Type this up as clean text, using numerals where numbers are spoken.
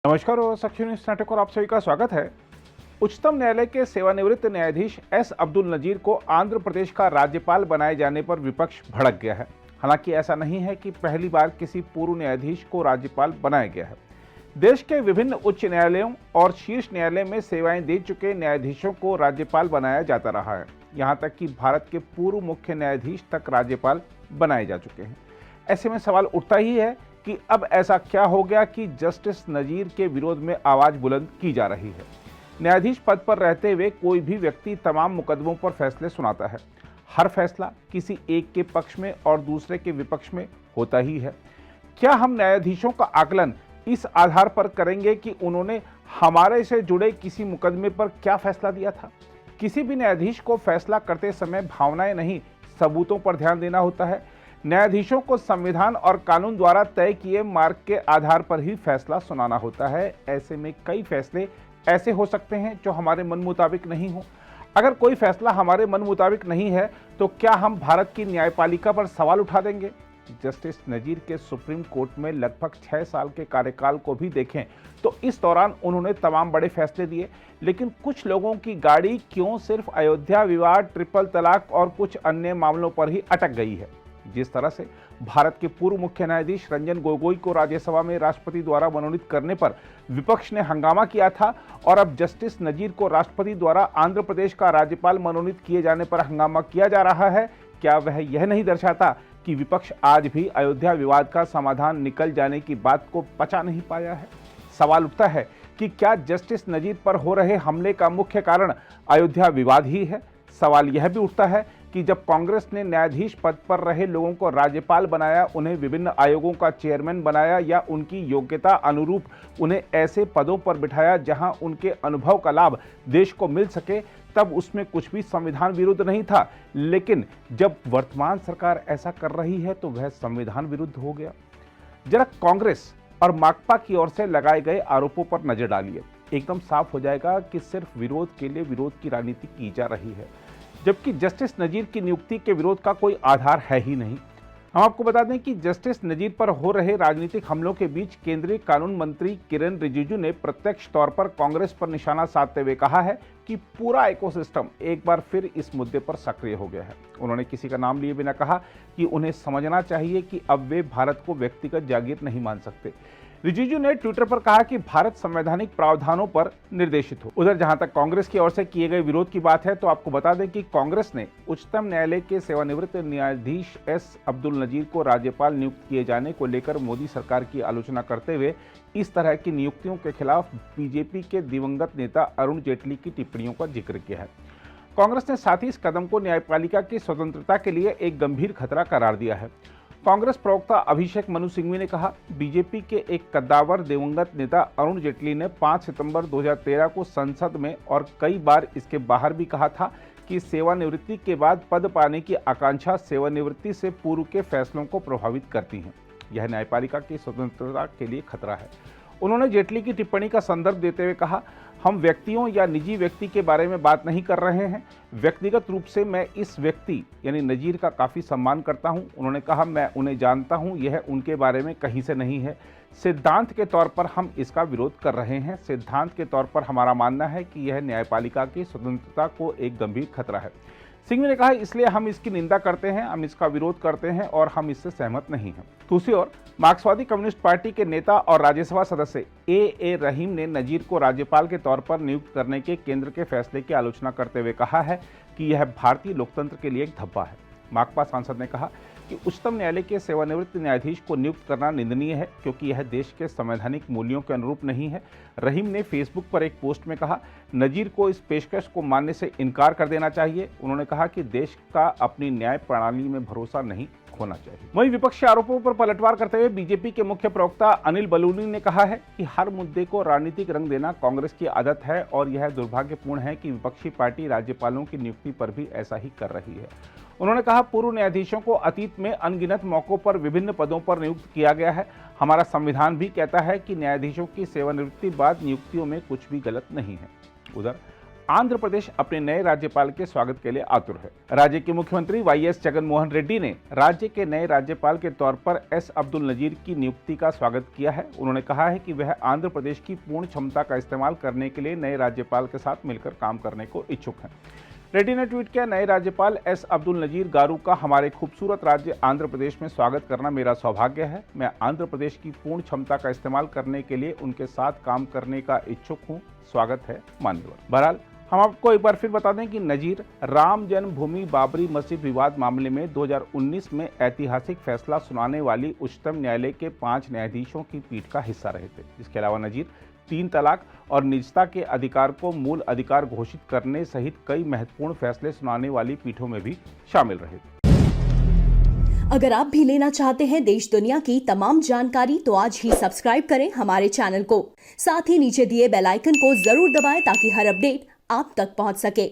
नमस्कार और सक्षम न्यूज नाटक और आप सभी का स्वागत है। उच्चतम न्यायालय के सेवानिवृत्त न्यायाधीश एस अब्दुल नजीर को आंध्र प्रदेश का राज्यपाल बनाए जाने पर विपक्ष भड़क गया है। हालांकि ऐसा नहीं है कि पहली बार किसी पूर्व न्यायाधीश को राज्यपाल बनाया गया है। देश के विभिन्न उच्च न्यायालयों और शीर्ष न्यायालय में सेवाएं दे चुके न्यायाधीशों को राज्यपाल बनाया जाता रहा है। यहाँ तक कि भारत के पूर्व मुख्य न्यायाधीश तक राज्यपाल बनाए जा चुके हैं। ऐसे में सवाल उठता ही है कि अब ऐसा क्या हो गया कि जस्टिस नजीर के विरोध में आवाज बुलंद की जा रही है। न्यायाधीश पद पर रहते हुए कोई भी व्यक्ति तमाम मुकदमों पर फैसले सुनाता है। हर फैसला किसी एक के पक्ष में और दूसरे के विपक्ष में होता ही है। क्या हम न्यायाधीशों का आकलन इस आधार पर करेंगे कि उन्होंने हमारे से जुड़े किसी मुकदमे पर क्या फैसला दिया था? किसी भी न्यायाधीश को फैसला करते समय भावनाएं नहीं, सबूतों पर ध्यान देना होता है। न्यायाधीशों को संविधान और कानून द्वारा तय किए मार्ग के आधार पर ही फैसला सुनाना होता है। ऐसे में कई फैसले ऐसे हो सकते हैं जो हमारे मन मुताबिक नहीं हो। अगर कोई फैसला हमारे मन मुताबिक नहीं है तो क्या हम भारत की न्यायपालिका पर सवाल उठा देंगे? जस्टिस नजीर के सुप्रीम कोर्ट में लगभग 6 साल के कार्यकाल को भी देखें तो इस दौरान उन्होंने तमाम बड़े फैसले दिए, लेकिन कुछ लोगों की गाड़ी क्यों सिर्फ अयोध्या विवाद, ट्रिपल तलाक और कुछ अन्य मामलों पर ही अटक गई है। जिस तरह से भारत के पूर्व मुख्य न्यायाधीश रंजन गोगोई को राज्यसभा में राष्ट्रपति द्वारा मनोनीत करने पर विपक्ष ने हंगामा किया था और अब जस्टिस नजीर को राष्ट्रपति द्वारा आंध्र प्रदेश का राज्यपाल मनोनीत किए जाने पर हंगामा किया जा रहा है, क्या वह यह नहीं दर्शाता कि विपक्ष आज भी अयोध्या विवाद का समाधान निकल जाने की बात को पचा नहीं पाया है? सवाल उठता है कि क्या जस्टिस नजीर पर हो रहे हमले का मुख्य कारण अयोध्या विवाद ही है? सवाल यह भी उठता है कि जब कांग्रेस ने न्यायाधीश पद पर रहे लोगों को राज्यपाल बनाया, उन्हें विभिन्न आयोगों का चेयरमैन बनाया या उनकी योग्यता अनुरूप उन्हें ऐसे पदों पर बिठाया जहां उनके अनुभव का लाभ देश को मिल सके, तब उसमें कुछ भी संविधान विरुद्ध नहीं था। लेकिन जब वर्तमान सरकार ऐसा कर रही है तो वह संविधान विरुद्ध हो गया। जरा कांग्रेस और माकपा की ओर से लगाए गए आरोपों पर नजर डालिए। एकदम साफ हो जाएगा कि सिर्फ विरोध के लिए विरोध की राजनीति की जा रही है, जबकि जस्टिस नजीर की नियुक्ति के विरोध का कोई आधार है ही नहीं। हम आपको बता दें कि जस्टिस नजीर पर हो रहे राजनीतिक हमलों के बीच केंद्रीय कानून मंत्री किरेन रिजिजू ने प्रत्यक्ष तौर पर कांग्रेस पर निशाना साधते हुए कहा है कि पूरा इकोसिस्टम एक बार फिर इस मुद्दे पर सक्रिय हो गया है। उन्होंने किसी का नाम लिए बिना कहा कि उन्हें समझना चाहिए कि अब वे भारत को व्यक्तिगत जागीर नहीं मान सकते। रिजिजू ने ट्विटर पर कहा कि भारत संवैधानिक प्रावधानों पर निर्देशित हो। उधर जहां तक कांग्रेस की ओर से किए गए विरोध की बात है तो आपको बता दें कि कांग्रेस ने उच्चतम न्यायालय के सेवानिवृत्त न्यायाधीश एस अब्दुल नजीर को राज्यपाल नियुक्त किए जाने को लेकर मोदी सरकार की आलोचना करते हुए इस तरह की नियुक्तियों के खिलाफ बीजेपी के दिवंगत नेता अरुण जेटली की टिप्पणियों का जिक्र किया है। कांग्रेस ने साथ ही इस कदम को न्यायपालिका की स्वतंत्रता के लिए एक गंभीर खतरा करार दिया है। कांग्रेस प्रवक्ता अभिषेक मनु सिंघवी ने कहा, बीजेपी के एक कद्दावर दिवंगत नेता अरुण जेटली ने 5 सितंबर 2013 को संसद में और कई बार इसके बाहर भी कहा था कि सेवानिवृत्ति के बाद पद पाने की आकांक्षा सेवानिवृत्ति से पूर्व के फैसलों को प्रभावित करती है। यह न्यायपालिका की स्वतंत्रता के लिए खतरा है। उन्होंने जेटली की टिप्पणी का संदर्भ देते हुए कहा, हम व्यक्तियों या निजी व्यक्ति के बारे में बात नहीं कर रहे हैं। व्यक्तिगत रूप से मैं इस व्यक्ति यानी नजीर का काफ़ी सम्मान करता हूं। उन्होंने कहा, मैं उन्हें जानता हूं, यह उनके बारे में कहीं से नहीं है। सिद्धांत के तौर पर हम इसका विरोध कर रहे हैं। सिद्धांत के तौर पर हमारा मानना है कि यह न्यायपालिका की स्वतंत्रता को एक गंभीर खतरा है। सिंघवी ने कहा, इसलिए हम इसकी निंदा करते हैं, हम इसका विरोध करते हैं और हम इससे सहमत नहीं हैं। दूसरी ओर मार्क्सवादी कम्युनिस्ट पार्टी के नेता और राज्यसभा सदस्य ए रहीम ने नजीर को राज्यपाल के तौर पर नियुक्त करने के केंद्र के फैसले की आलोचना करते हुए कहा है कि यह भारतीय लोकतंत्र के लिए एक धब्बा है। माकपा सांसद ने कहा कि उच्चतम न्यायालय के सेवानिवृत्त न्यायाधीश को नियुक्त करना निंदनीय है क्योंकि यह देश के संवैधानिक मूल्यों के अनुरूप नहीं है। रहीम ने फेसबुक पर एक पोस्ट में कहा, नजीर को इस पेशकश को मानने से इनकार कर देना चाहिए। उन्होंने कहा कि देश का अपनी न्याय प्रणाली में भरोसा नहीं खोना चाहिए। वहीं विपक्षी आरोपों पर पलटवार करते हुए बीजेपी के मुख्य प्रवक्ता अनिल बलूनी ने कहा है कि हर मुद्दे को राजनीतिक रंग देना कांग्रेस की आदत है और यह दुर्भाग्यपूर्ण है कि विपक्षी पार्टी राज्यपालों की नियुक्ति पर भी ऐसा ही कर रही है। उन्होंने कहा, पूर्व न्यायाधीशों को अतीत में अनगिनत मौकों पर विभिन्न पदों पर नियुक्त किया गया है। हमारा संविधान भी कहता है कि न्यायाधीशों की सेवानिवृत्ति बाद नियुक्तियों में कुछ भी गलत नहीं है। उधर आंध्र प्रदेश अपने नए राज्यपाल के स्वागत के लिए आतुर है। राज्य के मुख्यमंत्री वाईएस जगनमोहन रेड्डी ने राज्य के नए राज्यपाल के तौर पर एस अब्दुल नजीर की नियुक्ति का स्वागत किया है। उन्होंने कहा है कि वह आंध्र प्रदेश की पूर्ण क्षमता का इस्तेमाल करने के लिए नए राज्यपाल के साथ मिलकर काम करने को इच्छुक हैं। रेड्डी ने ट्वीट किया, नए राज्यपाल एस अब्दुल नजीर गारू का हमारे खूबसूरत राज्य आंध्र प्रदेश में स्वागत करना मेरा सौभाग्य है। मैं आंध्र प्रदेश की पूर्ण क्षमता का इस्तेमाल करने के लिए उनके साथ काम करने का इच्छुक हूं। स्वागत है मान्यवर। बहरहाल हम आपको एक बार फिर बता दें कि नजीर राम जन्मभूमि बाबरी मस्जिद विवाद मामले में 2019 में ऐतिहासिक फैसला सुनाने वाली उच्चतम न्यायालय के 5 न्यायाधीशों की पीठ का हिस्सा रहे थे। इसके अलावा नजीर 3 तलाक और निजता के अधिकार को मूल अधिकार घोषित करने सहित कई महत्वपूर्ण फैसले सुनाने वाली पीठों में भी शामिल रहे। अगर आप भी लेना चाहते हैं देश दुनिया की तमाम जानकारी तो आज ही सब्सक्राइब करें हमारे चैनल को। साथ ही नीचे दिए बेल आइकन को जरूर दबाएं ताकि हर अपडेट आप तक पहुंच सके।